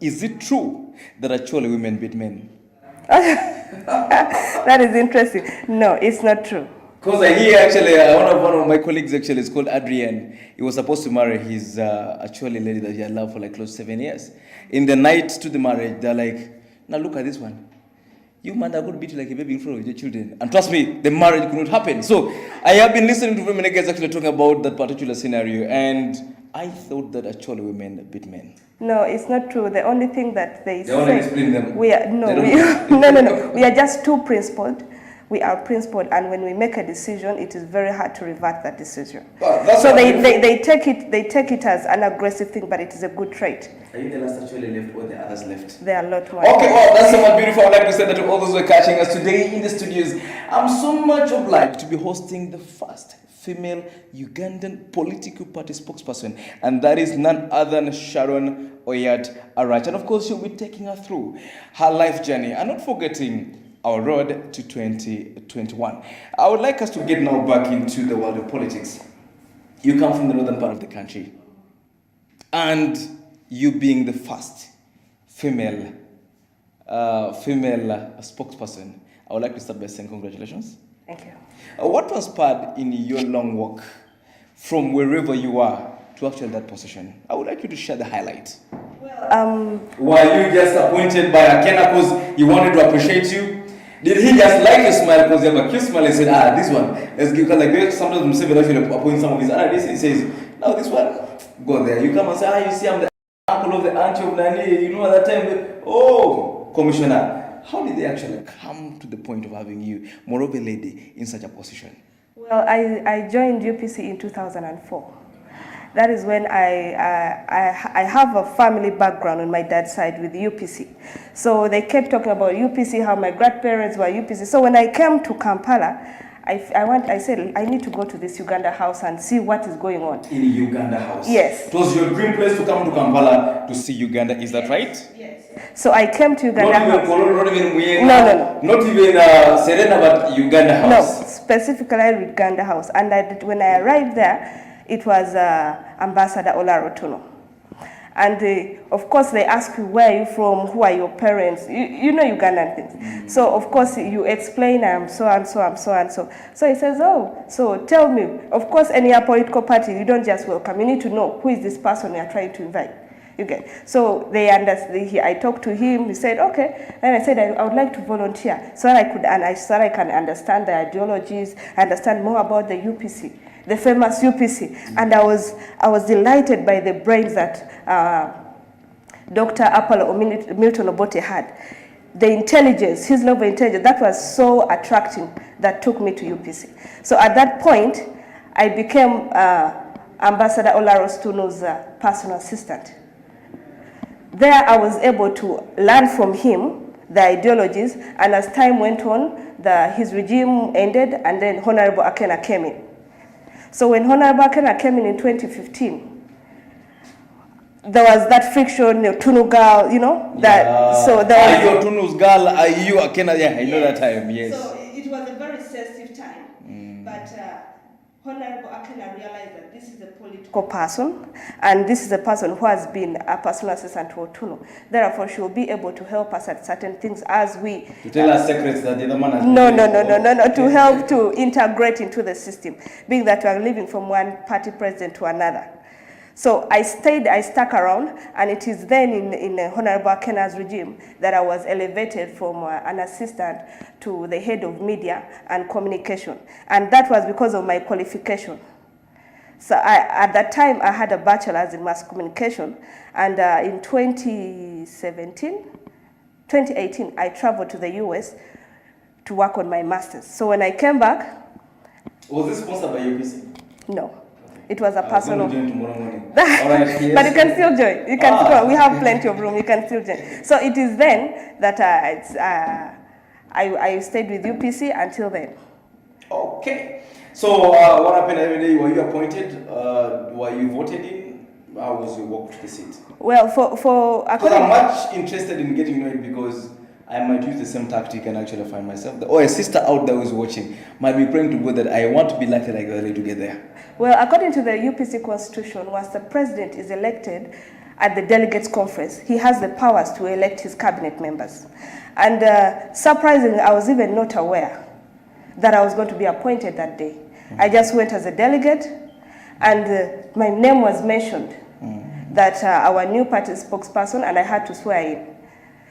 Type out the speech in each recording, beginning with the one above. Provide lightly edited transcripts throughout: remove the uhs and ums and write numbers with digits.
is it true that actually women beat men? That is interesting. No, it's not true. Because I hear actually, one of my colleagues actually is called Adrian. He was supposed to marry his actually lady that he had loved for like close to 7 years. In the night to the marriage, they're like, now look at this one. You man are going to beat you like a baby in front of your children. And trust me, the marriage could not happen. So I have been listening to women guys actually talking about that particular scenario, and I thought that actually women beat men. No, it's not true. The only thing that they say, want to explain them. We are no. We are just too principled. We are principled, and when we make a decision, it is very hard to revert that decision. So they take it as an aggressive thing, but it is a good trait. Are you the last actually left, or the others left? There are a lot more. Okay, well, that's so much beautiful. I'd like to say that to all those who are catching us today in the studios, I'm so much obliged to be hosting the first female Ugandan political party spokesperson, and that is none other than Sharon Ayot Sharon. And of course, she'll be taking her through her life journey, and not forgetting our road to 2021. I would like us to get now back into the world of politics. You come from the northern part of the country, and you being the first female spokesperson, I would like to start by saying congratulations. Thank you. What transpired in your long walk from wherever you are to actually that position? I would like you to share the highlight. Were you just appointed by Akena because he wanted to appreciate you? Did he just like your smile because you have a cute smile and said, this one, let's give, like sometimes Museveni actually appoint some of his analysts, he says, no, this one, go there. You come and say, you see, I'm the uncle of the auntie of Nani, you know, at that time, oh, commissioner. How did they actually come to the point of having you, more of a lady, in such a position? Well, I joined UPC in 2004. That is when I have a family background on my dad's side with UPC. So they kept talking about UPC, how my grandparents were UPC. So when I came to Kampala, I said, I need to go to this Uganda house and see what is going on. In Uganda house? Yes. It was your dream place to come to Kampala to see Uganda, is that right? Yes. So I came to Uganda house. Not even Muyena, no. Not even Serena, but Uganda house? No, specifically Uganda house. And when I arrived there, it was Ambassador Olarotuno. And of course, they ask you, where are you from? Who are your parents? You know Ugandan things. So of course, you explain, I'm so and so, I'm so and so. So he says, oh, so tell me, of course, any political party, you don't just welcome. You need to know who is this person you are trying to invite. You get. So they understand. I talked to him. He said, okay. And I said, I would like to volunteer so that I can understand the ideologies, understand more about the UPC. The famous UPC, and I was delighted by the brains that Dr. Apollo Milton Obote had. The intelligence, his level of intelligence, that was so attracting that took me to UPC. So at that point, I became Ambassador Olarotuno's personal assistant. There I was able to learn from him the ideologies, and as time went on, his regime ended, and then Honorable Akena came in. So when Honorable Akena came in 2015, there was that friction, Tunu girl, you know, that, yeah. So there was... Are you Tunu's girl, are you Akena? Yeah, I know that time, yes. So it was a very sensitive time, but Honorable Akena realized that this is a political person, and this is a person who has been a personal assistant to Otunu. Therefore, she will be able to help us at certain things as we... To tell us secrets that the other man has... No, to help to integrate into the system, being that we are living from one party president to another. So I stuck around, and it is then in Honorable Akena's regime that I was elevated from an assistant to the head of media and communication. And that was because of my qualification. So at that time, I had a bachelor's in mass communication, and in 2018, I traveled to the US to work on my master's. So when I came back... Was this sponsored by UPC? No. It was a personal. I'm going to join tomorrow morning. Right, yes. But you can still join. You can still, we have plenty of room. You can still join. So it is then that I stayed with UPC until then. Okay. So what happened every day? Were you appointed? Were you voted in? How was your walk to the seat? Well, because I'm much interested in getting to know it, because I might use the same tactic and actually find myself there. Or a sister out there who's watching might be praying to God that I want to be like that to get there. Well, according to the UPC constitution, once the president is elected, at the delegates conference, he has the powers to elect his cabinet members. And surprisingly, I was even not aware that I was going to be appointed that day. I just went as a delegate, and my name was mentioned, that our new party spokesperson, and I had to swear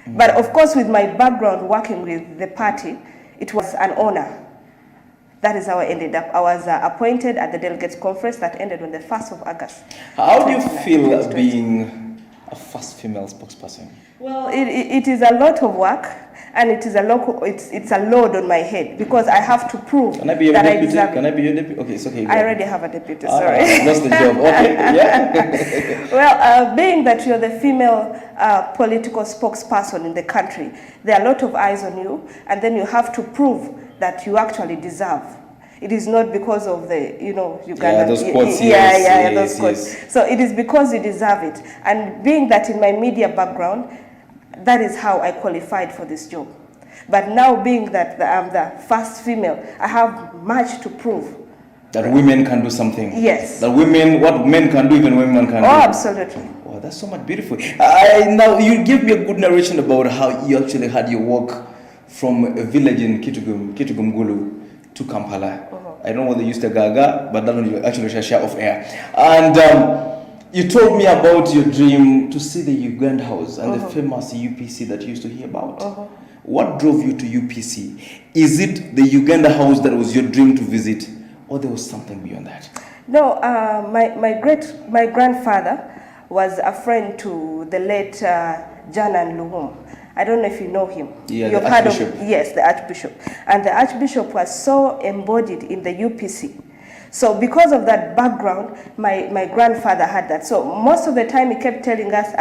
in. But of course, with my background working with the party, it was an honor. That is how I ended up. I was appointed at the delegates conference that ended on the 1st of August. How do you feel being a first female spokesperson? Well, it is a lot of work, and it is it's a load on my head, because I have to prove Can I be your that deputy? I deserve Can it. I be your deputy? Okay, it's okay. I already have a deputy, sorry. That's the job. Okay, yeah. Well, being that you're the female political spokesperson in the country, there are a lot of eyes on you, and then you have to prove that you actually deserve. It is not because of the, Uganda. Yeah, those quotes, those quotes. yes. So it is because you deserve it. And being that in my media background, that is how I qualified for this job. But now being that I'm the first female, I have much to prove. That women can do something. Yes. That women, what men can do, even women can do. Oh, absolutely. Wow, that's so much beautiful. Now, you give me a good narration about how you actually had your walk from a village in Kitugumgulu to Kampala. I don't know whether you used to Gaga, but that one you actually share off air. And you told me about your dream to see the Uganda House and the famous UPC that you used to hear about. What drove you to UPC? Is it the Uganda House that was your dream to visit, or there was something beyond that? No, my grandfather was a friend to the late Janan Luhum. I don't know if you know him. Yeah, You've the heard Archbishop. Yes, the Archbishop. And the Archbishop was so embodied in the UPC. So because of that background, my grandfather had that. So most of the time he kept telling us,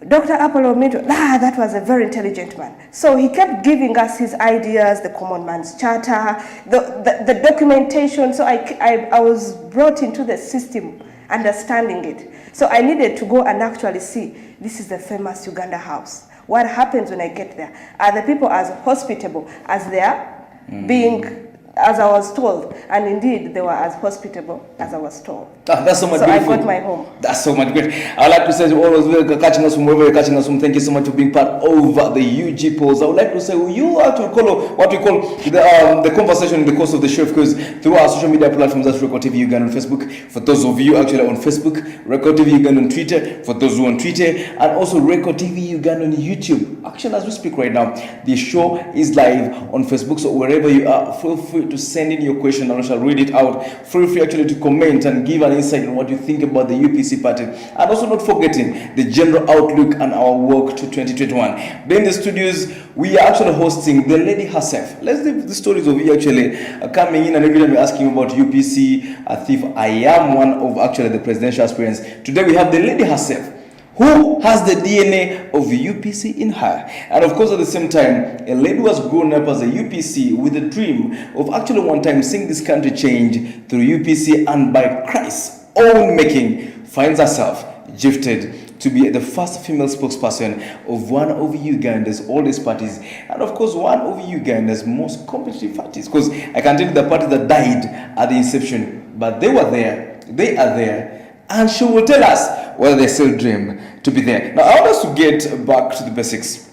Dr. Apollo Minto, that was a very intelligent man. So he kept giving us his ideas, the Common Man's Charter, the documentation. So I was brought into the system, understanding it. So I needed to go and actually see, this is the famous Uganda House. What happens when I get there? Are the people as hospitable as they are being, as I was told? And indeed, they were as hospitable as I was told. That's so much So beautiful. I got my home. That's so much great. I'd like to say to all of you catching us from wherever you're catching us from, thank you so much for being part of the UGPOLLS. I would like to say, you are to follow what we call the conversation in the course of the show, because through our social media platforms, that's Record TV Uganda on Facebook. For those of you actually on Facebook, Record TV Uganda on Twitter. For those who are on Twitter, and also Record TV Uganda on YouTube. Actually, as we speak right now, the show is live on Facebook. So wherever you are, feel free to send in your question and I shall read it out. Feel free actually to comment and give an insight on what you think about the UPC party, and also not forgetting the general outlook and our work to 2021. In the studios, we are actually hosting the lady herself. Let's leave the stories of you actually coming in, and every time you're asking about UPC, a thief. I am one of actually the presidential aspirants. Today we have the lady herself, who has the DNA of the UPC in her. And of course, at the same time, a lady who has grown up as a UPC with a dream of actually one time seeing this country change through UPC, and by Christ's own making, finds herself gifted to be the first female spokesperson of one of Uganda's oldest parties, and of course one of Uganda's most competitive parties, because I can tell you the party that died at the inception, but they were there, they are there, and she will tell us whether they still dream to be there. Now I want us to get back to the basics.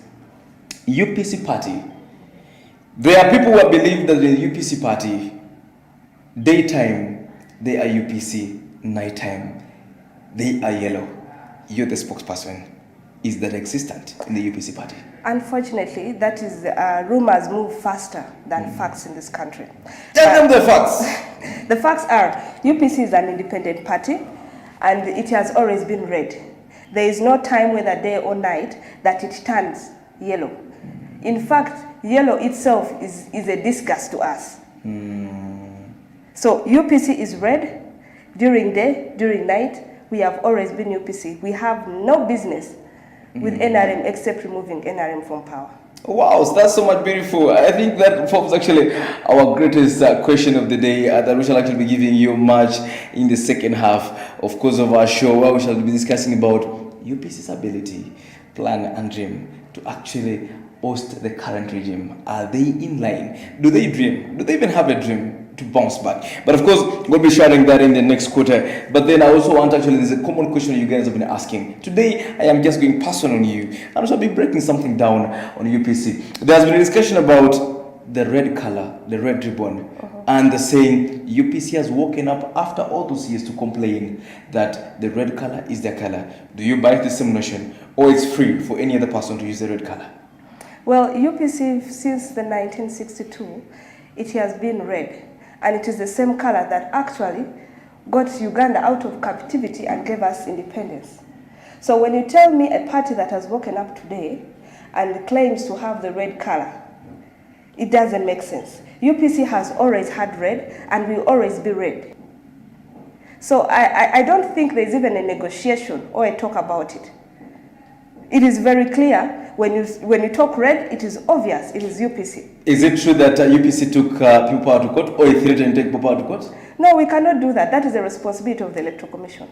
UPC party. There are people who believe that the UPC party, daytime they are UPC, nighttime they are yellow. You're the spokesperson. Is that existent in the UPC party? Unfortunately, that is rumors move faster than facts in this country. Tell them the facts. The facts are UPC is an independent party, and it has always been red. There is no time, whether day or night, that it turns yellow. In fact, yellow itself is a disgust to us. So UPC is red during day, during night. We have always been UPC. We have no business with NRM except removing NRM from power. Wow, so that's so much beautiful. I think that forms actually our greatest question of the day that we shall actually be giving you much in the second half, of course, of our show, where we shall be discussing about UPC's ability, plan and dream to actually host the current regime. Are they in line? Do they dream? Do they even have a dream to bounce back. But of course, we'll be sharing that in the next quarter. But then I also want actually, there's a common question you guys have been asking. Today, I am just going personal on you. And also I'll be breaking something down on UPC. There's been a discussion about the red color, the red ribbon, and the saying UPC has woken up after all those years to complain that the red color is their color. Do you buy the same notion, or it's free for any other person to use the red color? Well, UPC, since the 1962, it has been red. And it is the same color that actually got Uganda out of captivity and gave us independence. So when you tell me a party that has woken up today and claims to have the red color, it doesn't make sense. UPC has always had red and will always be red. So I don't think there's even a negotiation or a talk about it. It is very clear. When you talk red, it is obvious. It is UPC. Is it true that UPC took people out to court, or it threatened to take people out to court? No, we cannot do that. That is the responsibility of the Electoral Commission.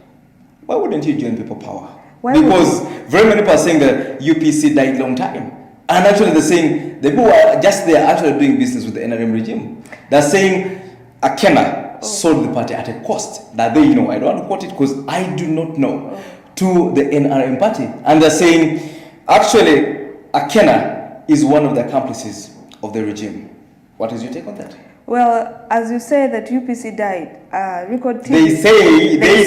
Why wouldn't you join people power? Because very many people are saying that UPC died long time. And actually they're saying the people who are just there actually doing business with the NRM regime. They're saying Akena sold the party at a cost that they know. I don't want to quote it because I do not know. To the NRM party. And they're saying actually Akena is one of the accomplices of the regime. What is your take on that? Well, as you say that UPC died, Record TV... They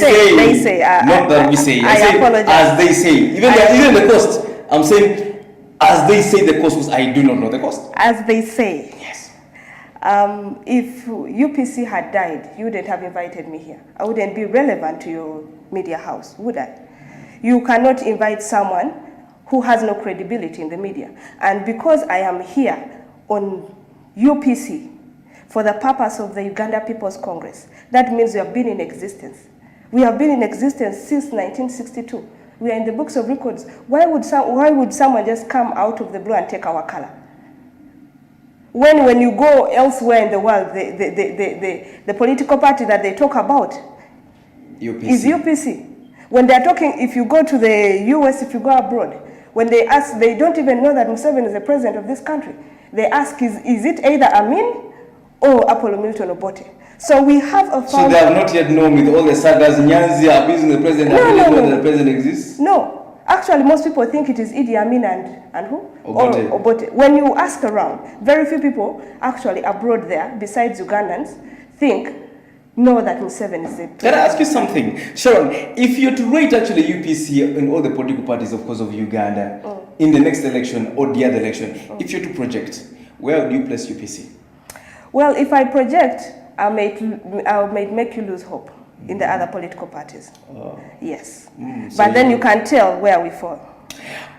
say, not that we say. I apologize. As they say. Even the cost, I'm saying, as they say the cost, because I do not know the cost. As they say. Yes. If UPC had died, you wouldn't have invited me here. I wouldn't be relevant to your media house, would I? You cannot invite someone who has no credibility in the media. And because I am here on UPC for the purpose of the Uganda People's Congress, that means we have been in existence. We have been in existence since 1962. We are in the books of records. Why would someone just come out of the blue and take our color? When you go elsewhere in the world, the political party that they talk about is UPC. When they're talking, if you go to the US, if you go abroad, when they ask, they don't even know that Museveni is the president of this country. They ask, is it either Amin or Apollo Milton Obote? So we have a So they have not yet known with all the sagas, Nyanzi abusing the president, that the president exists? No. Actually, most people think it is Idi Amin and who? Obote. Obote. When you ask around, very few people actually abroad there, besides Ugandans, know that Museveni is it. Can I ask you something? Sharon, if you're to rate actually UPC and all the political parties, of course, of Uganda, in the next election or the other election, if you're to project, where would you place UPC? Well, if I project, I may make you lose hope in the other political parties. Yes. But then you can tell where we fall.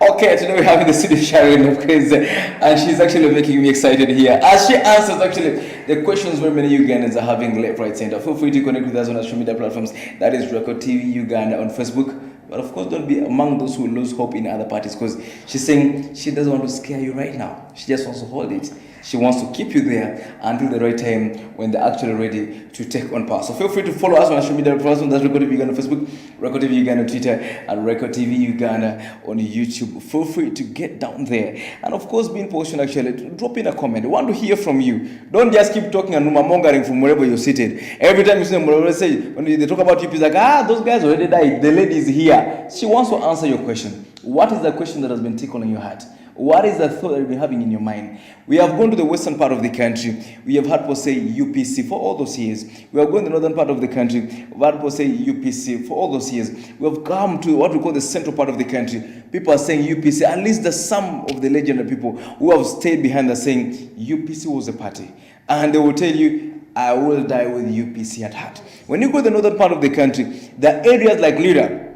Okay, today we have in the studio Sharon, of course, and she's actually making me excited here as she answers actually the questions very many Ugandans are having left, right, center. Feel free to connect with us on our social media platforms. That is Record TV Uganda on Facebook. But of course, don't be among those who lose hope in other parties, because she's saying she doesn't want to scare you right now. She just wants to hold it. She wants to keep you there until the right time when they're actually ready to take on power. So feel free to follow us on our social media platforms. That's Record TV Uganda on Facebook, Record TV Uganda on Twitter, and Record TV Uganda on YouTube. Feel free to get down there. And of course, being position actually, drop in a comment. We want to hear from you. Don't just keep talking and mongering from wherever you're seated. Every time you see them, say, when they talk about you, it's like, those guys already died. The lady is here. She wants to answer your question. What is the question that has been tickling your heart? What is the thought that you've been having in your mind? We have gone to the western part of the country. We have had people say UPC for all those years. We have gone to the northern part of the country. We've had people say UPC for all those years. We have come to what we call the central part of the country. People are saying UPC. At least the some of the legendary people who have stayed behind are saying UPC was a party. And they will tell you, I will die with UPC at heart. When you go to the northern part of the country, there are areas like Lira,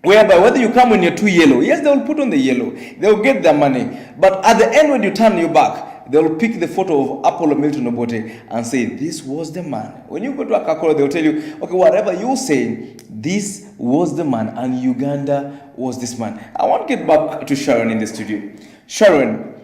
whereby whether you come when you're too yellow, yes, they will put on the yellow. They will get their money. But at the end, when you turn your back, they will pick the photo of Apollo Milton Obote and say, this was the man. When you go to Akakoro, they will tell you, okay, whatever you say, this was the man, and Uganda was this man. I want to get back to Sharon in the studio. Sharon,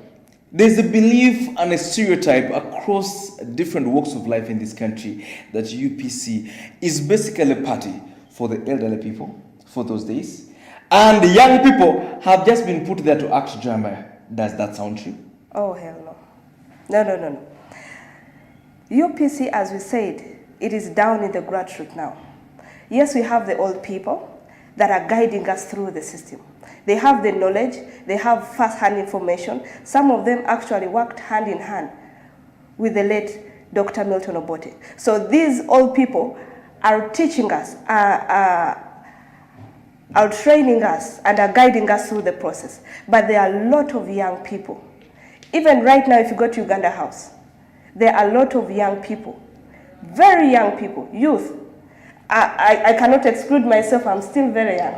there's a belief and a stereotype across different walks of life in this country that UPC is basically a party for the elderly people for those days, and the young people have just been put there to act drama. Does that sound true? Oh, hell no. No. UPC, as we said, it is down in the grassroots now. Yes, we have the old people that are guiding us through the system. They have the knowledge, they have first-hand information. Some of them actually worked hand in hand with the late Dr. Milton Obote. So these old people are teaching us, are training us, and are guiding us through the process. But there are a lot of young people. Even right now, if you go to Uganda House, there are a lot of young people, very young people, youth. I cannot exclude myself, I'm still very young.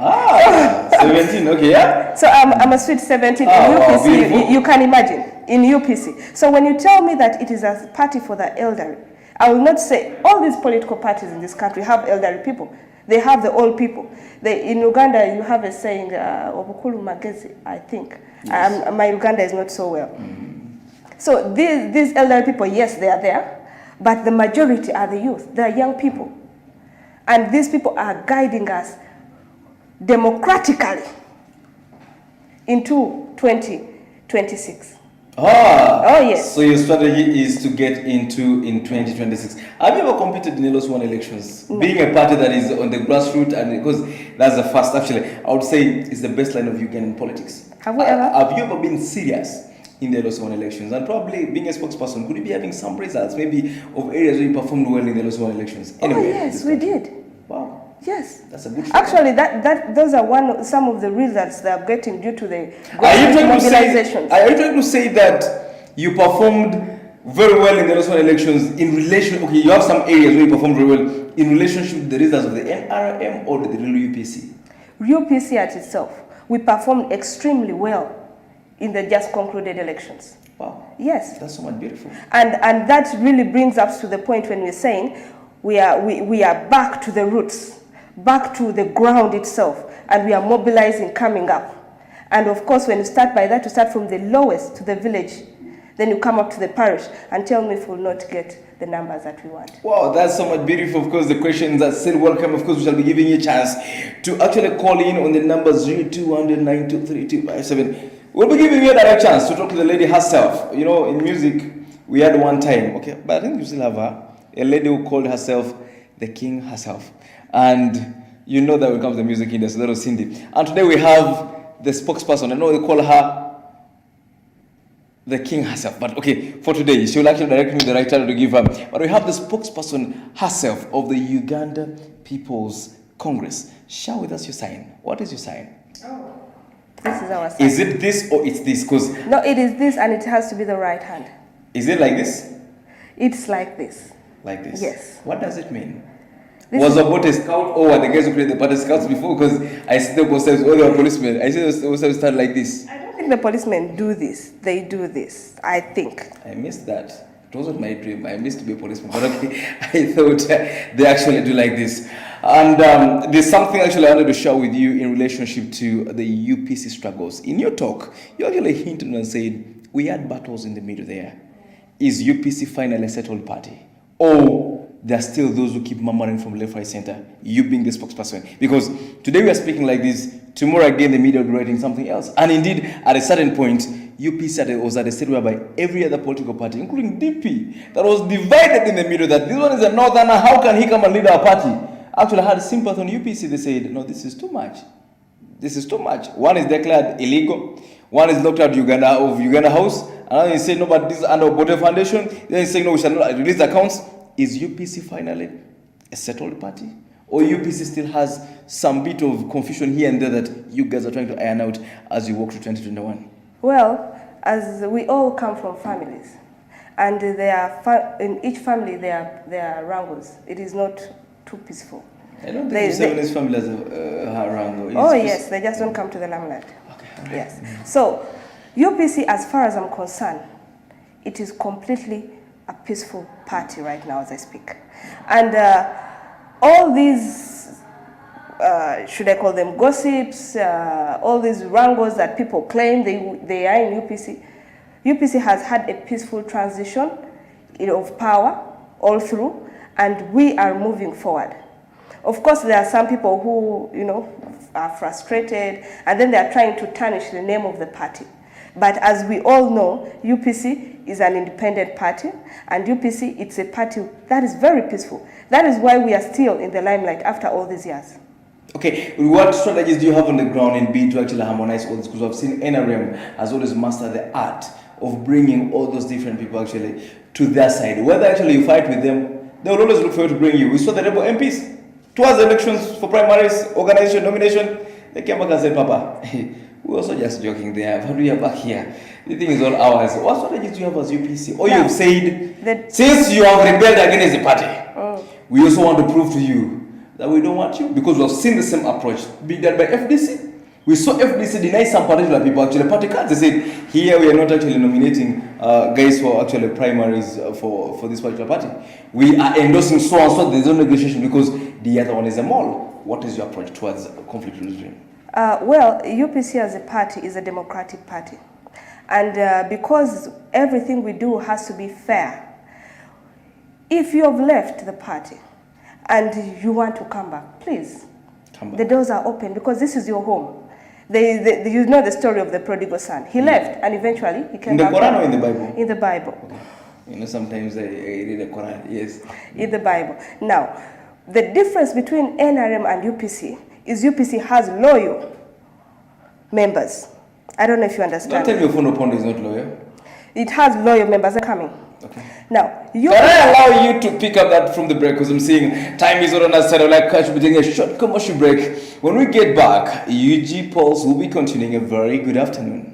17, okay, yeah? So I'm a sweet 17 in UPC, you can imagine, in UPC. So when you tell me that it is a party for the elderly, I will not say all these political parties in this country have elderly people. They have the old people. In Uganda, you have a saying, Obukulu Magezi, I think. Yes. My Uganda is not so well. So these elderly people, yes, they are there, but the majority are the youth. They are young people. And these people are guiding us democratically into 2026. Oh yes. So your strategy is to get into in 2026. Have you ever competed in those one elections? No. Being a party that is on the grassroots, and because that's the first, actually, I would say it's the best line of Ugandan politics. Have we ever? Have you ever been serious in the Los One elections? And probably being a spokesperson, could you be having some results, maybe of areas where you performed well in the Los One elections? Anyway, yes, we did. Wow. Yes. That's a good Actually, those are some of the results they are getting due to the mobilizations. Are you trying to say that you performed very well in the Los One elections in relation, okay, you have some areas where you performed very well in relationship with the results of the NRM or the real UPC? UPC at itself, we performed extremely well in the just concluded elections. Wow. Yes. That's so much beautiful. And that really brings us to the point when we're saying we are back to the roots, back to the ground itself, and we are mobilizing, coming up. And of course, when you start by that, you start from the lowest to the village, then you come up to the parish, and tell me if we'll not get the numbers that we want. Wow, that's so much beautiful. Of course, the questions are still welcome. Of course, we shall be giving you a chance to actually call in on the number 0200923257. We'll be giving you a direct chance to talk to the lady herself. You know, in music, we had one time, okay, but I think you still have her. A lady who called herself the king herself. And you know that when it comes to the music industry, that was Cindy. And today we have the spokesperson. I know they call her the king herself. But okay, for today, she will actually direct me the right title to give her. But we have the spokesperson herself of the Uganda People's Congress. Share with us your sign. What is your sign? Oh, this is our sign. Is it this or it's this? No, it is this, and it has to be the right hand. Is it like this? It's like this. Like this? Yes. What does it mean? Was about a scout or were the guys who created the party scouts before? Because I see the posters, all the policemen. I see the posters start like this. I don't think the policemen do this. They do this, I think. I missed that. It wasn't my dream. I missed to be a policeman. But okay, I thought they actually do like this. And there's something actually I wanted to share with you in relationship to the UPC struggles. In your talk, you actually hinted and said, we had battles in the middle there. Is UPC finally a settled party? Or there are still those who keep murmuring from left, right, center, you being the spokesperson? Because today we are speaking like this, tomorrow again the media will be writing something else. And indeed, at a certain point, UPC was at a state whereby every other political party, including DP, that was divided in the middle, that this one is a northerner, how can he come and lead our party? Actually had sympathy on UPC. They said, no, this is too much. This is too much. One is declared illegal. One is locked out of Uganda House. Another is saying, no, but this is under Obote Foundation. Then he's saying, no, we shall not release accounts. Is UPC finally a settled party? Or UPC still has some bit of confusion here and there that you guys are trying to iron out as you walk through 2021? Well, as we all come from families, and in each family there are wrangles. It is not too peaceful. I don't think Museveni's family has a wrangle. Oh yes, they just don't come to the limelight. Okay. Yes. So, UPC, as far as I'm concerned, it is completely a peaceful party right now as I speak. And all these, should I call them gossips, all these wrangles that people claim they are in UPC, UPC has had a peaceful transition of power all through, and we are moving forward. Of course, there are some people who, are frustrated, and then they are trying to tarnish the name of the party. But as we all know, UPC is an independent party, and UPC, it's a party that is very peaceful. That is why we are still in the limelight after all these years. Okay, what strategies do you have on the ground in B to actually harmonize all this? Because I've seen NRM has always mastered the art of bringing all those different people actually to their side. Whether actually you fight with them, they will always look for you to bring you. We saw the rebel MPs towards the elections for primaries, organization, nomination. They came back and said, Papa, we're also just joking there. How do you back here? The thing is all ours. What strategies do you have as UPC? Or you've said that since you have rebelled against the party, we also want to prove to you that we don't want you, because we have seen the same approach being done by FDC. We saw FDC deny some particular people actually party cards. They said, here we are not actually nominating guys for actually primaries for this particular party. We are endorsing so and so. There's no negotiation because the other one is a mall. What is your approach towards conflict resolution? Well, UPC as a party is a democratic party. And because everything we do has to be fair, if you have left the party and you want to come back, please, the doors are open, because this is your home. You know the story of the prodigal son. He left and eventually he came back. In the Quran or in the Bible? In the Bible. Okay. You know, sometimes I read the Quran, yes. In the Bible. Now, the difference between NRM and UPC is UPC has loyal members. I don't know if you understand. Don't tell me Fundo Pondo is not loyal. It has loyal members. They're coming. Okay. Now, can I allow you to pick up that from the break? Because I'm seeing time is not on our side. I'd like to be taking a short commercial break. When we get back, UGPOLLS will be continuing. A very good afternoon.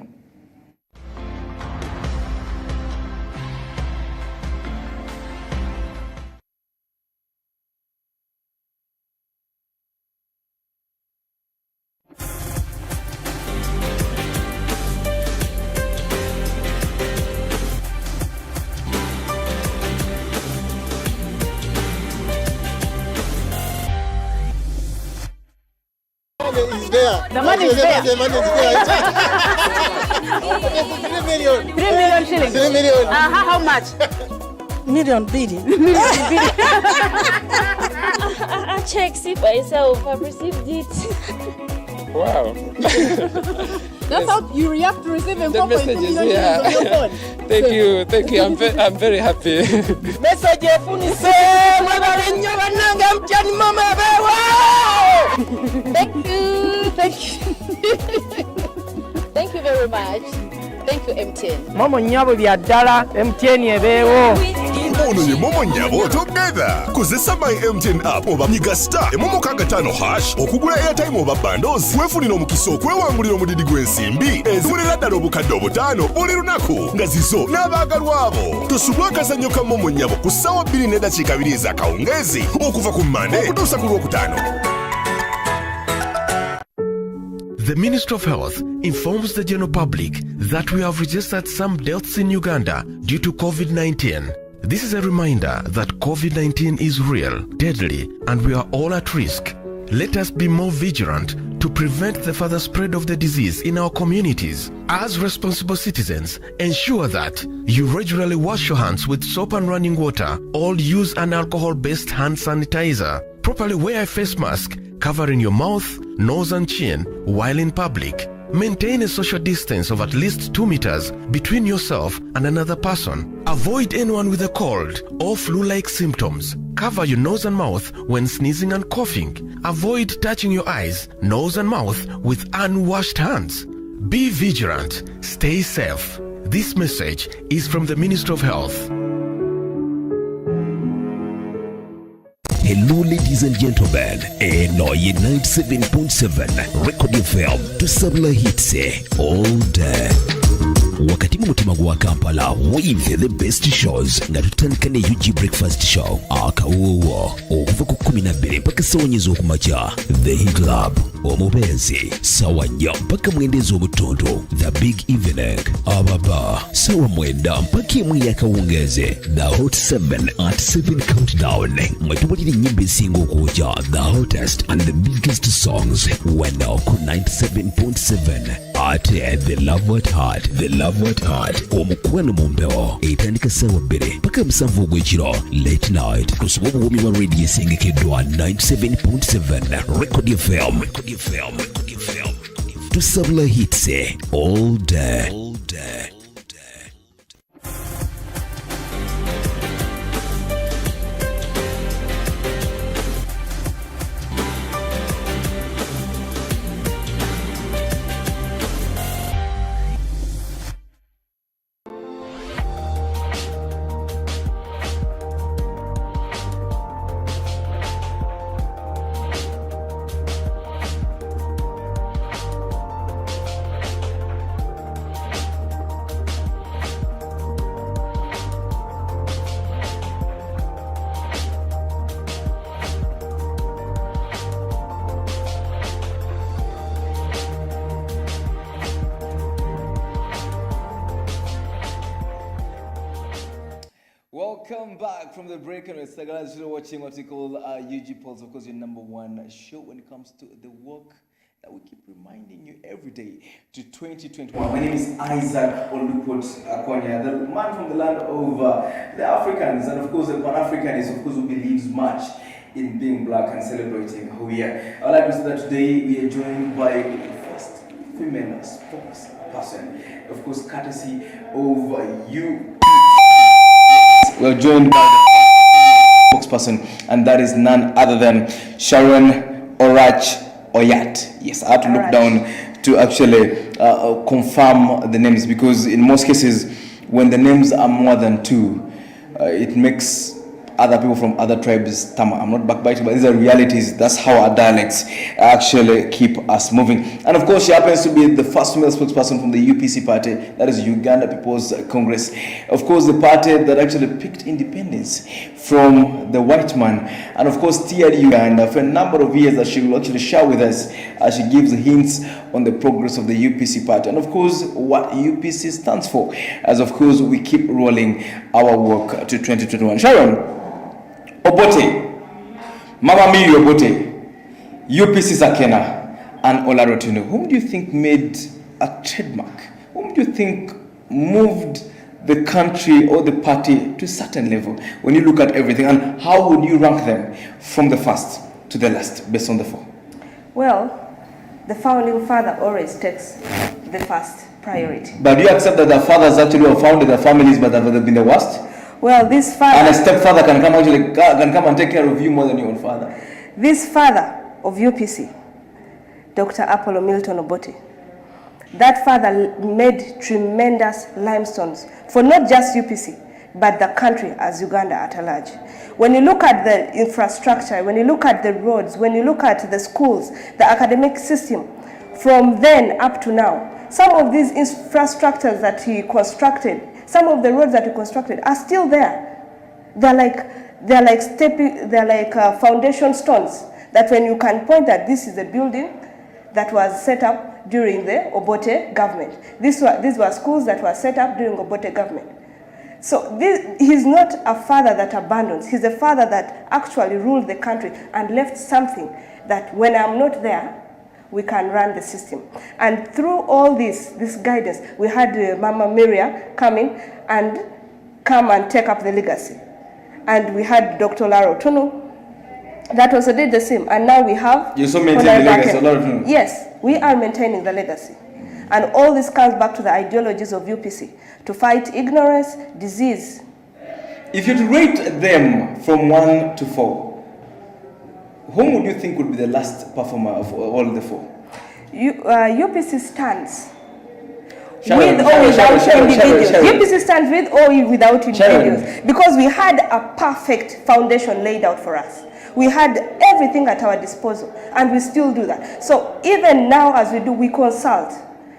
Is there. The money is there. The money is there. 3 million. 3 million shillings. 3 million. How much? Million bidding. I checked it myself. I've received it. Wow. That's how you react to receiving The messages, yeah. on your phone. Thank you. I'm very happy. Message funise mwabalenyo bananga mchani mama bewa. Thank you. Thank you very much. Thank you, MTN. Momo nyabo bya ddala MTN ebeewo. Ono ye Momo Nyabo together. Kozesa my MTN app oba nyiga *555# okugula airtime oba bundles. Wefunira omukisa okwewangulira omudidi gw'ensimbi eziwerera ddala obukadde obutaano buli lunaku nga zizo n'abaagalwa abo. Tosubwa akazannyo ka Momo Nyabo ku ssaawa 2 n'eddakiika 2 ez'akawungeezi okuva ku Mande okutuusa ku Lwokutaano. The Ministry of Health informs the general public that we have registered some deaths in Uganda due to COVID-19. This is a reminder that COVID-19 is real, deadly, and we are all at risk. Let us be more vigilant to prevent the further spread of the disease in our communities. As responsible citizens, ensure that you regularly wash your hands with soap and running water, or use an alcohol-based hand sanitizer. Properly wear a face mask covering your mouth, nose and chin while in public. Maintain a social distance of at least 2 meters between yourself and another person. Avoid anyone with a cold or flu-like symptoms. Cover your nose and mouth when sneezing and coughing. Avoid touching your eyes, nose and mouth with unwashed hands. Be vigilant. Stay safe. This message is from the Ministry of Health. Hello ladies and gentlemen, eno ye 97.7 Record FM tusabula hits all day. Wakati mu mutima gwa Kampala with the best shows nga tutandika ne UG Breakfast Show akawuwo okuva ku 12 mpaka sawonyezo okumakya, The Hit Club omubenzi sawa 4 mpaka mwendezi obutondo, The Big Evening ababa sawa 9 mpaka emu yakawungeze, The Hot 7 at 7 Countdown mwetubulira nyimbe singo okuja, The Hottest and the Biggest Songs wenda ku 97.7 ate The Love at Heart, The Love at Heart omukwano mumbeho etandika sawa 2 mpaka 7 ogw'ekiro, Late Night kusobola obuwomi bwa radio esengekeddwa 97.7 Record FM tusabula hits all day. day. Welcome back from the break, and we're guys watching what we call UGPOLLS, of course, your number one show when it comes to the work that we keep reminding you every day to 2021. My name is Isaac Olupot Isaac, the man from the land of the Africans, and of course the Pan-Africanist, of course, who believes much in being black and celebrating who we are. I'd like to say that today we are joined by the first female spokesperson, of course, courtesy of you. We're joined by the spokesperson, and that is none other than Sharon Ayot. Yes, I had to look down to actually confirm the names, because in most cases, when the names are more than two, it makes other people from other tribes stammer. I'm not backbiting, but these are realities. That's how our dialects actually keep us moving. And of course, she happens to be the first female spokesperson from the UPC party, that is Uganda People's Congress. Of course, the party that actually picked independence from the white man, and of course steered Uganda for a number of years, that she will actually share with us as she gives hints on the progress of the UPC party, and of course what UPC stands for, as of course we keep rolling our work to 2021. Sharon Obote, Mama Miri Obote, UPC Sakena, and Olarotuno. Whom do you think made a trademark? Whom do you think moved the country or the party to a certain level when you look at everything? And how would you rank them from the first to the last based on the four? Well, the founding father always takes the first priority. But do you accept that the fathers actually have founded their families, but have been the worst? Well, this father... And a stepfather can come and take care of you more than your own father. This father of UPC, Dr. Apollo Milton Obote, that father made tremendous limestones for not just UPC, but the country as Uganda at large. When you look at the infrastructure, when you look at the roads, when you look at the schools, the academic system, from then up to now, some of these infrastructures that he constructed, some of the roads that he constructed are still there. They're like foundation stones that when you can point that this is a building that was set up during the Obote government. These were schools that were set up during Obote government. So he's not a father that abandons. He's a father that actually ruled the country and left something that when I'm not there, we can run the system. And through all this guidance, we had Mama Miria come and take up the legacy. And we had Dr. Olarotuno that also did the same. And now we have... You also maintain the legacy, Olarotuno? Yes, we are maintaining the legacy. And all this comes back to the ideologies of UPC, to fight ignorance, disease. If you rate them from 1 to 4, whom would you think would be the last performer of all the four? UPC stands with or without individuals. UPC stands with or without individuals. Because we had a perfect foundation laid out for us. We had everything at our disposal, and we still do that. So even now as we do, we consult.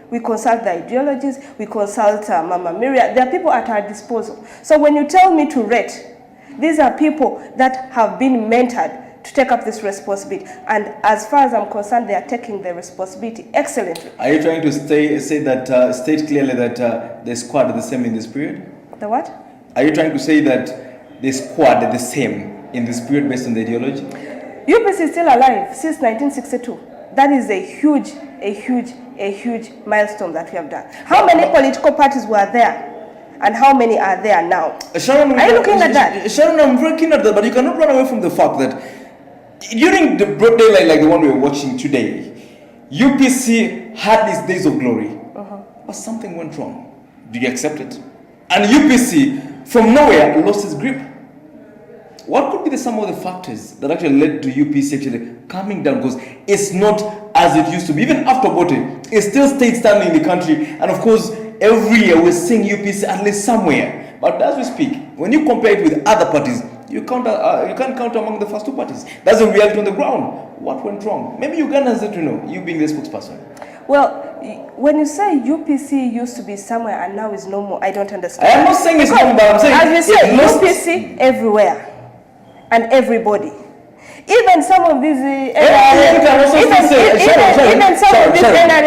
We consult the ideologies, we consult Mama Miria. There are people at our disposal. So when you tell me to rate, these are people that have been mentored to take up this responsibility. And as far as I'm concerned, they are taking the responsibility excellently. Are you trying to state clearly that the squad are the same in this period? The what? Are you trying to say that the squad are the same in this period based on the ideology? UPC is still alive since 1962. That is a huge milestone that we have done. How many political parties were there? And how many are there now? Sharon, are you looking at that? Sharon, I'm very keen at that, but you cannot run away from the fact that during the broad daylight like the one we're watching today, UPC had these days of glory, but something went wrong. Do you accept it? And UPC, from nowhere, lost its grip. What could be some of the factors that actually led to UPC actually coming down? Because it's not as it used to be. Even after voting, it still stayed standing in the country. And of course, every year we're seeing UPC at least somewhere. But as we speak, when you compare it with other parties, you can't count among the first two parties. That's the reality on the ground. What went wrong? Maybe Ugandans need to know, you being the spokesperson. Well, when you say UPC used to be somewhere and now is no more, I don't understand. I am not saying it's wrong, but I'm saying as you say, UPC everywhere and everybody. Even some of these NRM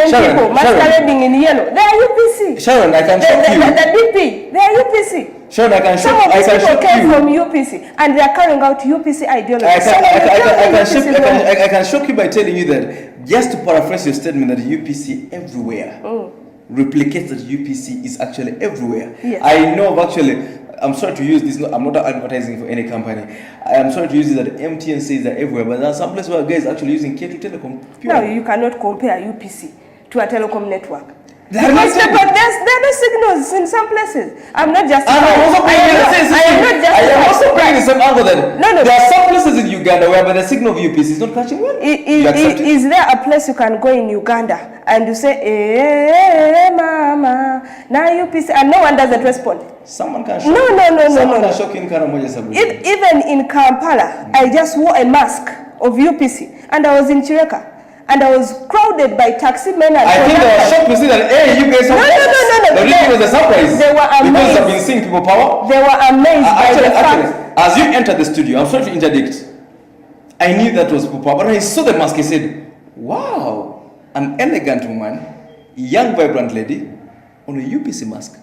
people masquerading in yellow, they are UPC. Sharon, I can shock you. The DP, they are UPC. Sharon, I can shock you. Some of these people came from UPC and they are carrying out UPC ideology. I can shock you by telling you that, just to paraphrase your statement, that UPC everywhere replicates that UPC is actually everywhere. Yes. I know of actually, I'm sorry to use this, I'm not advertising for any company. I'm sorry to use it that MTN says that everywhere, but there are some places where guys are actually using K2 Telecom. No, you cannot compare UPC to a telecom network. There are no signals in some places. I'm not just. I am also bringing the same angle that there are some places in Uganda where the signal of UPC is not catching well. Is there a place you can go in Uganda and you say, eh, mama, now UPC, and no one doesn't respond? Someone can shock. No. Can shock in Karamoja Sabri. Even in Kampala, I just wore a mask of UPC and I was in Chireka. And I was crowded by taxi men and I think they were shocked to see that, hey, you guys have No. The reason was a surprise. They were amazed. Because they've been seeing people power. They were amazed by the fact. As you entered the studio, I'm sorry to interdict. I knew that was people power, but when I saw the mask, I said, wow, an elegant woman, young, vibrant lady, on a UPC mask.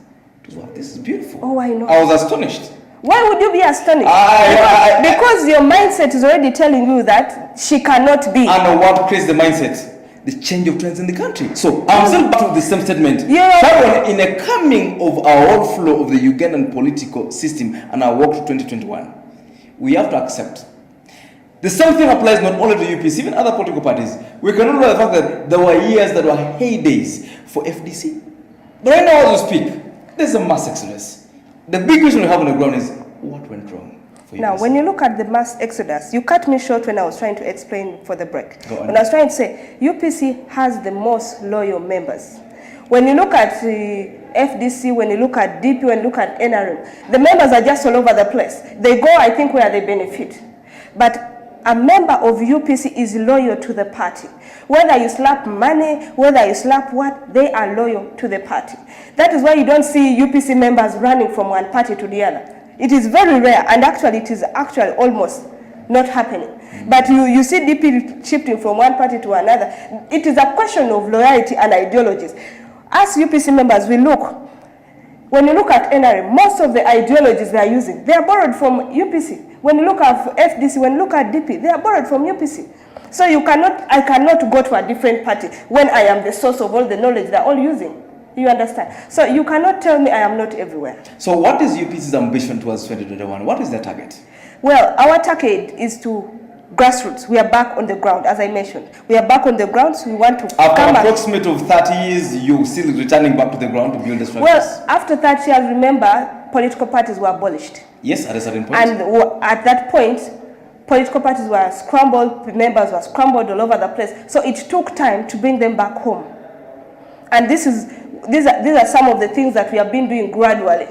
Wow, this is beautiful. Oh, I know. I was astonished. Why would you be astonished? Because your mindset is already telling you that she cannot be. And what creates the mindset? The change of trends in the country. So I'm still back to the same statement. Sharon, in a coming of our whole flow of the Ugandan political system and our work to 2021, we have to accept. The same thing applies not only to UPC, even other political parties. We cannot ignore the fact that there were years that were heydays for FDC. But right now, as we speak, there's a mass exodus. The big question we have on the ground is, what went wrong for you? Now, when you look at the mass exodus, you cut me short when I was trying to explain for the break. Go on. When I was trying to say, UPC has the most loyal members. When you look at FDC, when you look at DP, when you look at NRM, the members are just all over the place. They go, I think, where they benefit. But a member of UPC is loyal to the party. Whether you slap money, whether you slap what, they are loyal to the party. That is why you don't see UPC members running from one party to the other. It is very rare, and actually it is actually almost not happening. But you see DP shifting from one party to another. It is a question of loyalty and ideologies. As UPC members, we look. When you look at NRM, most of the ideologies they are using, they are borrowed from UPC. When you look at FDC, when you look at DP, they are borrowed from UPC. So I cannot go to a different party when I am the source of all the knowledge they're all using. You understand? So you cannot tell me I am not everywhere. So what is UPC's ambition towards 2021? What is the target? Well, our target is to grassroots. We are back on the ground, as I mentioned. We are back on the ground, so we want to After approximate of 30 years, you're still returning back to the ground to build the structures? Well, after 30 years, remember, political parties were abolished. Yes, at a certain point. And at that point, political parties were scrambled, members were scrambled all over the place. So it took time to bring them back home. And these are some of the things that we have been doing gradually.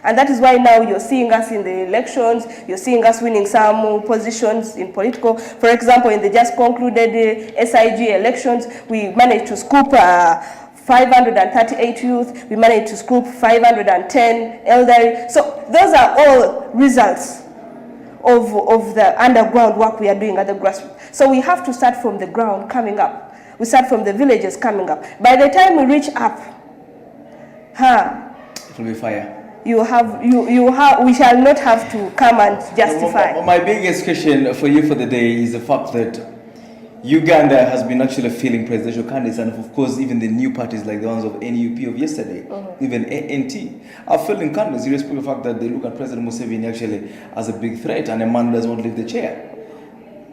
And that is why now you're seeing us in the elections, you're seeing us winning some positions in political. For example, in the just concluded SIG elections, we managed to scoop 538 youth, we managed to scoop 510 elderly. So those are all results of the underground work we are doing at the grassroots. So we have to start from the ground coming up. We start from the villages coming up. By the time we reach up, it will be fire. We shall not have to come and justify. My biggest question for you for the day is the fact that Uganda has been actually feeling presidential candidates, and of course even the new parties like the ones of NUP of yesterday, even ANT, are feeling candidates, irrespective of the fact that they look at President Museveni actually as a big threat and a man who doesn't want to leave the chair.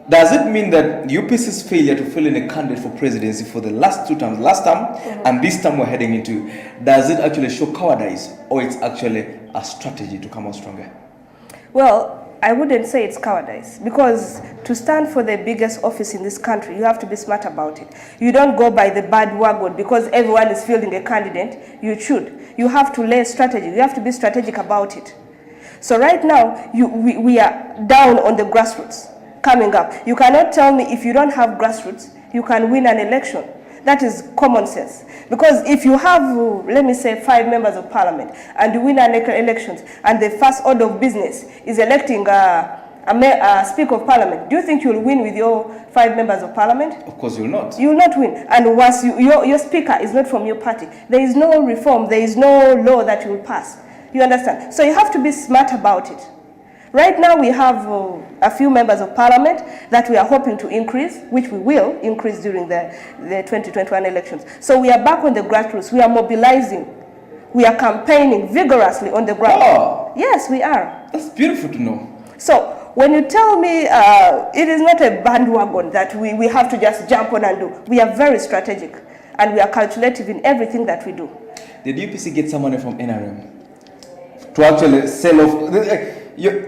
Does it mean that UPC's failure to fill in a candidate for presidency for the last 2 terms, last term and this time we're heading into, does it actually show cowardice, or it's actually a strategy to come out stronger? Well, I wouldn't say it's cowardice, because to stand for the biggest office in this country, you have to be smart about it. You don't go by the bandwagon because everyone is fielding a candidate. You should. You have to lay strategy. You have to be strategic about it. So right now, we are down on the grassroots coming up. You cannot tell me if you don't have grassroots, you can win an election. That is common sense. Because if you have, let me say, 5 members of parliament and you win an elections and the first order of business is electing a speaker of parliament, do you think you'll win with your 5 members of parliament? Of course you'll not. You will not win. And once your speaker is not from your party, there is no reform, there is no law that you will pass. You understand? So you have to be smart about it. Right now we have a few members of parliament that we are hoping to increase, which we will increase during the 2021 elections. So we are back on the grassroots. We are mobilizing. We are campaigning vigorously on the ground. Oh. Yes, we are. That's beautiful to know. So when you tell me it is not a bandwagon that we have to just jump on and do, we are very strategic and we are calculative in everything that we do. Did UPC get some money from NRM to actually sell off?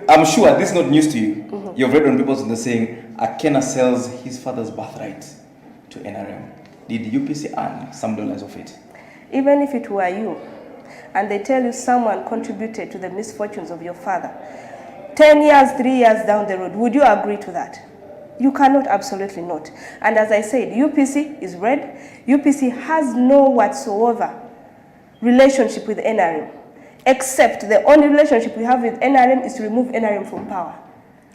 I'm sure this is not news to you. You've read on people's saying Akena sells his father's birthright to NRM. Did UPC earn some dollars of it? Even if it were you, and they tell you someone contributed to the misfortunes of your father, 10 years, 3 years down the road, would you agree to that? You cannot, absolutely not. And as I said, UPC is red. UPC has no whatsoever relationship with NRM, except the only relationship we have with NRM is to remove NRM from power.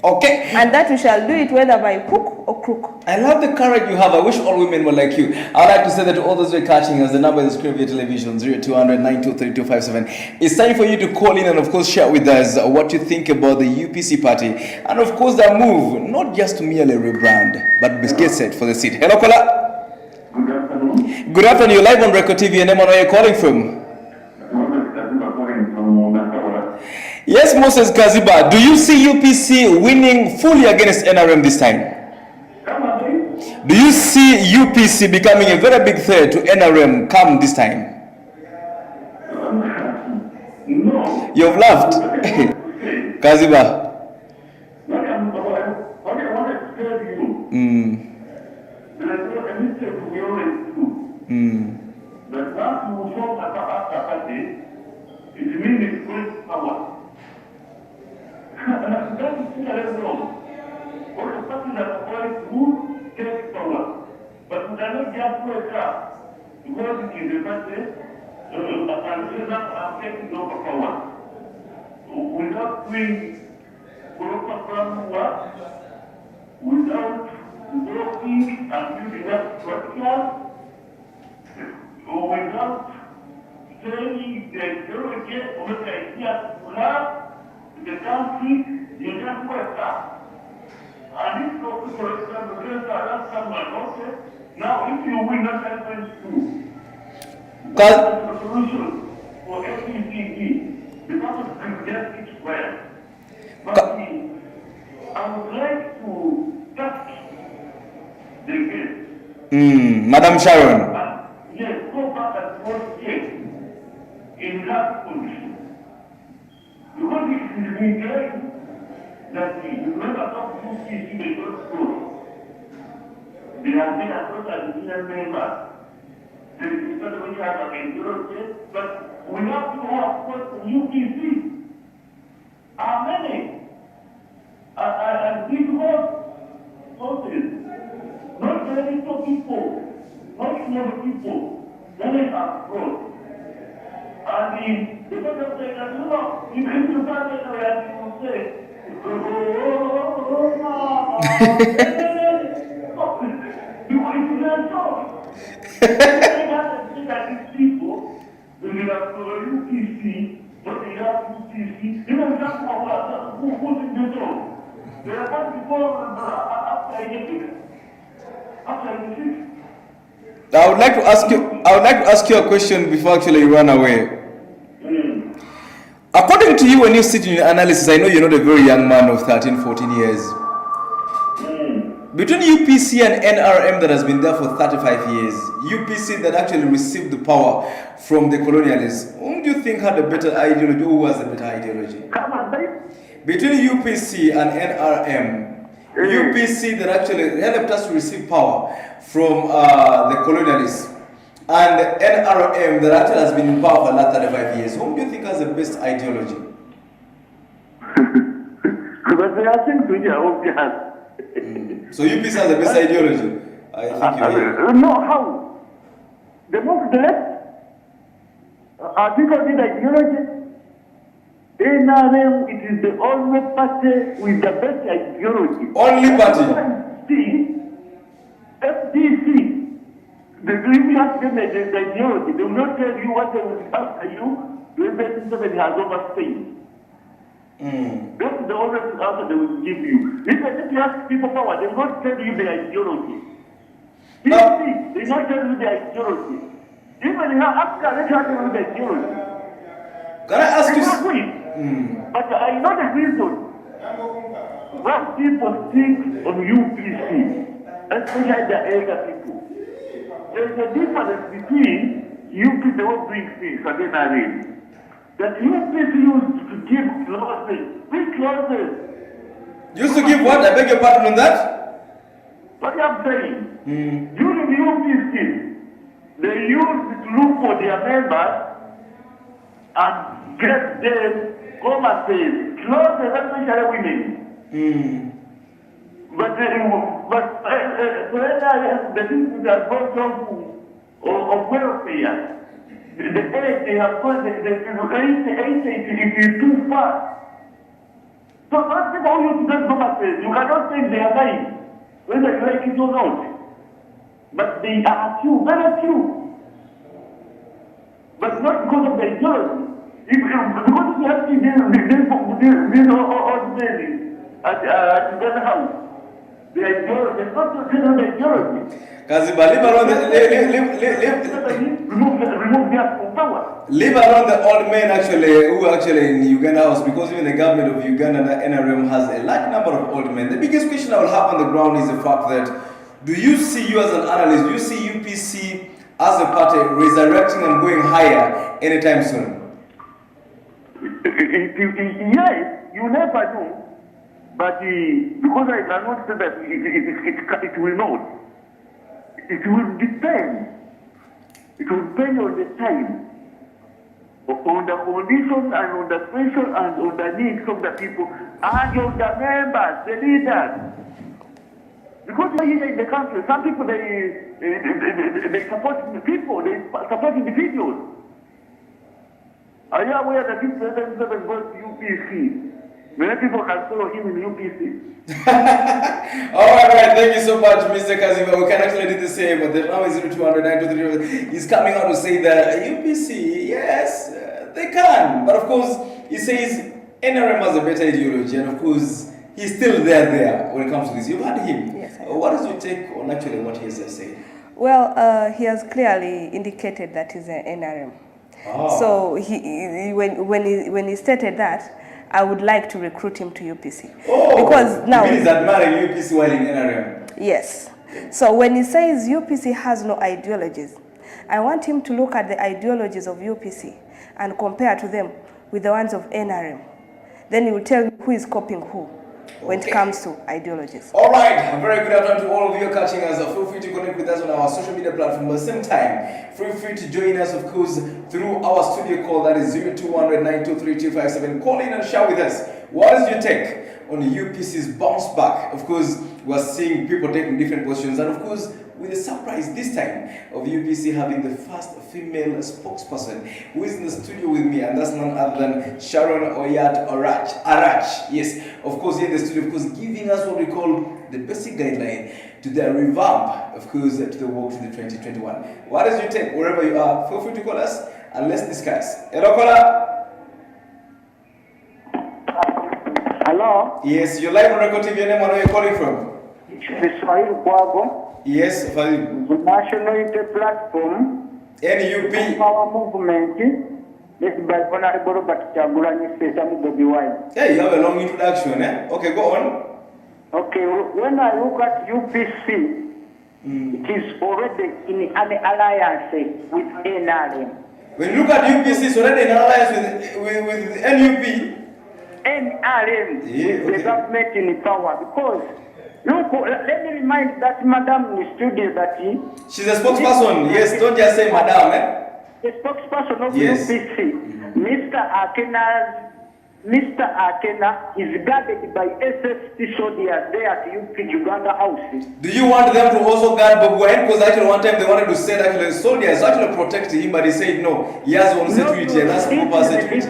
Okay. And that we shall do it whether by hook or crook. I love the courage you have. I wish all women were like you. I'd like to say that to all those who are catching us, the number is the screen of your television, 0200 923257. It's time for you to call in and, of course, share with us what you think about the UPC party. And, of course, that move, not just to merely rebrand, but get set for the seat. Hello, caller. Good afternoon. Good afternoon. You're live on Record TV. And name and where you're calling from? Yes, Moses Kaziba, do you see UPC winning fully against NRM this time? Do you see UPC becoming a very big threat to NRM come this time? No. You've laughed. Kaziba. What I wanted to tell you, there's a mistake we always do. But once you form a party, it means it's great power. That is very wrong. All the parties are supposed to take power. But we cannot just go a car because it is a party and say that I'm taking over power. Without doing proper groundwork, without working and building up structure, without saying the ideology of the idea to love the country, you just work up. And if you, for example, there's last someone, okay, now if you win that happens too, that's the solution for FCCD, because of the just each way. But I would like to touch the gate. Madam Sharon. Yes, go back and forth here in that position. Because it is been claimed that the member of UPC may not go. They have been across as senior members. There is not only have a majority, but we have to have what UPC are many. And these most sources, not very little people, not small people, many are broad. And the better say that, you know, you can do that and you say, you want to learn so. That these people, they have to UPC, but they have UPC, even some who put in the door. They are not before after 86. I would like to ask you a question before actually you run away. According to you, when you sit in your analysis, I know you're not a very young man of 13, 14 years. Between UPC and NRM that has been there for 35 years, UPC that actually received the power from the colonialists, whom do you think had a better ideology? Who has a better ideology? Between UPC and NRM, UPC that actually helped us to receive power from the colonialists, and NRM that actually has been in power for the last 35 years, whom do you think has the best ideology? But they are saying to you, So UPC has the best ideology? I think you no, how? The left are people with ideology. NRM, it is the only party with the best ideology. Only party? FDC, the dream has been the ideology. They will not tell you what they will after you. The has overstayed. That's the only answer they will give you. Even if you ask people power, they will not tell you the ideology. They will not tell you the ideology. Even in Africa, they tell you the ideology. Can I ask you? But I know the reason why people think on UPC, especially the elder people. There's a difference between UPC, they will bring things and then arrange. That UPC used to give clauses. Which clauses? Used to give what? I beg your pardon on that? What I'm saying, during the UPC, they used to look for their members and get them overseas, clauses, especially women. But the things that go down of welfare, the age they have got, the 80, it is too far. So those people who used to get overseas, you cannot take their life, whether you like it or not. But they are few, very few. But not because of the ideology. Because you have to these old ladies at Uganda House. The ideology, it's not to tell the ideology. Leave alone the old men who actually in Uganda House, because even the government of Uganda and NRM has a large number of old men. The biggest question I will have on the ground is the fact that, do you see, you as an analyst, do you see UPC as a party resurrecting and going higher anytime soon? Yes, you never know. But because I cannot say that it will not. It will depend. It will depend on the time, on the conditions and on the pressure and on the needs of the people and on the members, the leaders. Because here in the country, some people they support the people, they support individuals. Are you aware that this president goes to UPC? Many people can follow him in UPC. All right, thank you so much, Mr. Kaziba. We can actually do the same, but the number is 0200 He's coming out to say that UPC, yes, they can. But of course, he says NRM has a better ideology, and of course, he's still there when it comes to this. You've heard him. Yes, what is your take on actually what he has said? Well, he has clearly indicated that he's an NRM. Oh. So when he stated that, I would like to recruit him to UPC. Oh, because now he's admiring UPC while in NRM. Yes. So when he says UPC has no ideologies, I want him to look at the ideologies of UPC and compare to them with the ones of NRM. Then he will tell you who is copying who when it comes to ideologies. All right, very good afternoon to all of you catching us. Feel free to connect with us on our social media platform. At the same time, feel free to join us, of course, through our studio call, that is 0200-923-257. Call in and share with us. What is your take on UPC's bounce back? Of course, we are seeing people taking different positions, and of course, with a surprise this time of UPC having the first female spokesperson who is in the studio with me, and that's none other than Sharon Ayot Arach. Yes, of course, here in the studio, of course, giving us what we call the basic guideline to the revamp, of course, to the walk to the 2021. What is your take? Wherever you are, feel free to call us and let's discuss. Hello, caller. Hello? Yes, you're live on Record TV. Your name and where you're calling from? Yes, Fahim. The National Unity Platform. NUP. Power Movement. Led by Honorable But Chagulanyi Sesame Bobi Wine. Yeah, you have a long introduction, eh? Okay, go on. Okay, when I look at UPC, it is already in an alliance with NRM. When you look at UPC, it's already in an alliance with NUP. NRM is the government in power because, look, let me remind that madam in the studio that she's a spokesperson. Yes, don't just say madam. The spokesperson of UPC, Mr. Akena is guarded by SST soldiers there at UP Uganda House. Do you want them to also guard Bob Wine? Because actually one time they wanted to say that the soldiers actually protected him, but he said no, he has own security and that's proper security.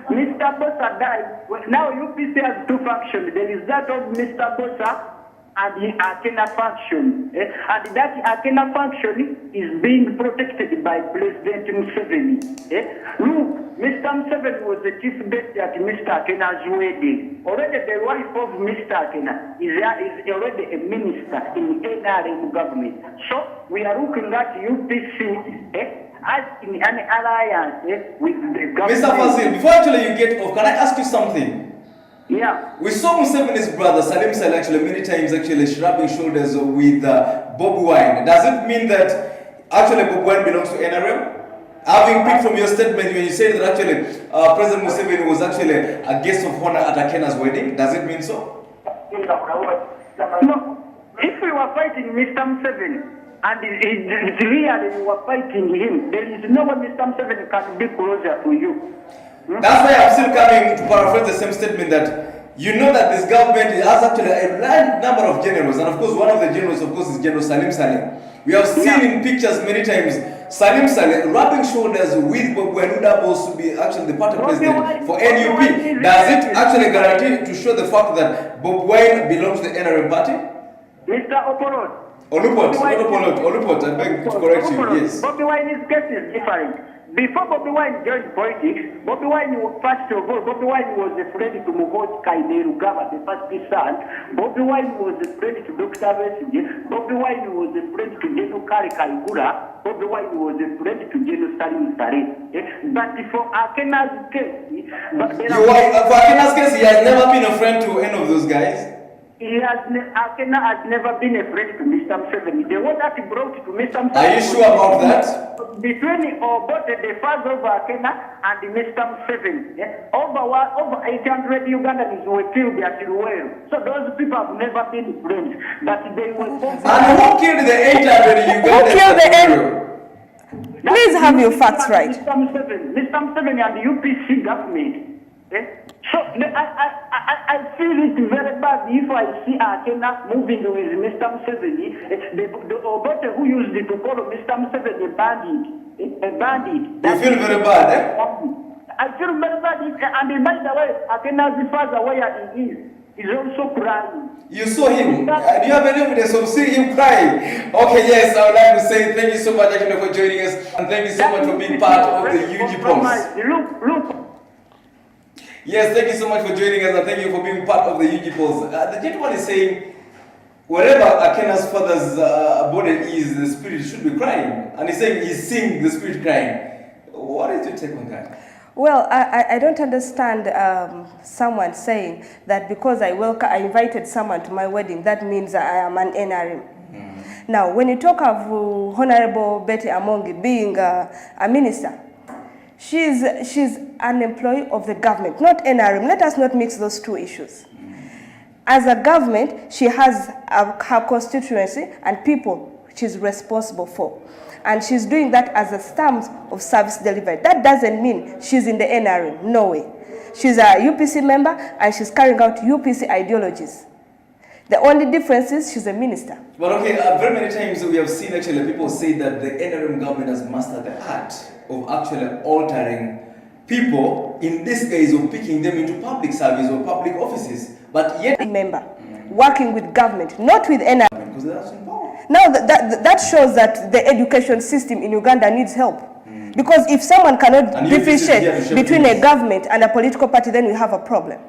Mr. Bossa died. Now UPC has two factions. There is that of Mr. Bossa and the Akena faction. And that Akena faction is being protected by President Museveni. Look, Mr. Museveni was the chief guest at Mr. Akena's wedding. Already the wife of Mr. Akena is already a minister in NRM government. So we are looking at UPC as in an alliance with the government. Mr. Fazil, before actually you get off, can I ask you something? Yeah. We saw Museveni's brother Salim Saleh actually many times actually rubbing shoulders with Bobi Wine. Does it mean that actually Bobi Wine belongs to NRM? Having picked from your statement when you said that actually President Museveni was actually a guest of honor at Akena's wedding, does it mean so? No. If we were fighting Mr. Museveni and it's really we were fighting him, there is no one Mr. Museveni can be closer to you. That's why I'm still coming to paraphrase the same statement that you know that this government has actually a large number of generals, and of course one of the generals of course is General Salim Saleh. We have seen in pictures many times Salim Saleh rubbing shoulders with Bob Wine, who doubles to be actually the party president for NUP. Does it actually guarantee to show the fact that Bob Wine belongs to the NRM party? Mr. Opolot. Olupot, not Opolot. Olupot, I beg to correct you, yes. Bobi Wine's case is different. Before Bobi Wine joined politics, Bobi Wine, first of all, Bobi Wine was a friend to Muhoozi Kainerugaba, the first son. Bobi Wine was a friend to Dr. Besigye. Bobi Wine was a friend to General Kale Kaigura. Bobi Wine was a friend to General Salim Saleh. But for Akena's case, for Akena's case, he has never been a friend to any of those guys. Akena has never been a friend to Mr. Museveni. The one that he brought to Mr. Museveni. Are you sure about that? Between both the father of Akena and Mr. Museveni, over 800 Ugandans were killed at Luweero. So those people have never been friends. But they were. And who killed the 800 Ugandans? Who killed the Please have your facts right. Mr. Museveni and the UPC government. So I feel it very bad if I see Akena moving with Mr. Museveni, the Obote who used it to call Mr. Museveni a bandit. You feel very bad, eh? I feel very bad, and by the way, Akena's father, where he is also crying. You saw him. Do you have any evidence of seeing him crying? Okay, yes, I would like to say thank you so much actually for joining us, and thank you so much for being part of the UGPOLLS. Look. Yes, thank you so much for joining us and thank you for being part of the UGPOLLS. The gentleman is saying wherever Akena's father's body is, the spirit should be crying. And he's saying he's seeing the spirit crying. What is your take on that? Well, I don't understand someone saying that because I invited someone to my wedding, that means I am an NRM. Now, when you talk of Honorable Betty Amongi being a minister, she's an employee of the government, not NRM. Let us not mix those two issues. As a government, she has her constituency and people she's responsible for. And she's doing that as a stamp of service delivery. That doesn't mean she's in the NRM, no way. She's a UPC member and she's carrying out UPC ideologies. The only difference is she's a minister. But okay, very many times we have seen actually people say that the NRM government has mastered the art of actually altering people, in this case of picking them into public service or public offices. But yet, a member working with government, not with NRM. Because that's in power. Now that shows that the education system in Uganda needs help. Because if someone cannot differentiate between a government and a political party, then we have a problem.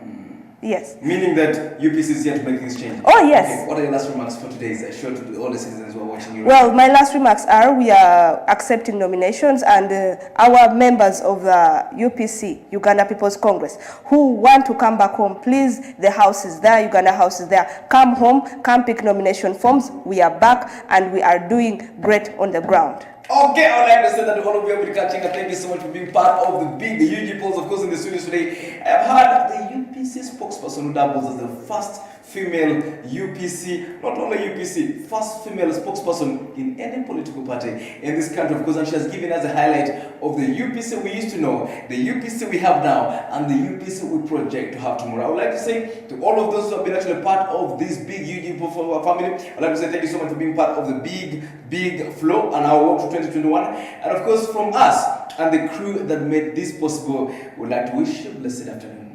Yes. Meaning that UPC is here to make things change. Oh, yes. Okay, what are your last remarks for today's show to all the citizens who are watching you? Well, my last remarks are we are accepting nominations, and our members of the UPC, Uganda People's Congress, who want to come back home, please, the house is there, Uganda House is there. Come home, come pick nomination forms. We are back and we are doing great on the ground. Okay, I would like to say that all of you have been catching. Thank you so much for being part of the big UGPOLLS. Of course, in the studios today, I have had the UPC spokesperson who doubles as the first female UPC, not only UPC, first female spokesperson in any political party in this country, of course, and she has given us a highlight of the UPC we used to know, the UPC we have now, and the UPC we project to have tomorrow. I would like to say to all of those who have been actually part of this big UGPOLLS family, I would like to say thank you so much for being part of the big flow and our walk to 2021. And of course, from us and the crew that made this possible, we would like to wish you a blessed afternoon.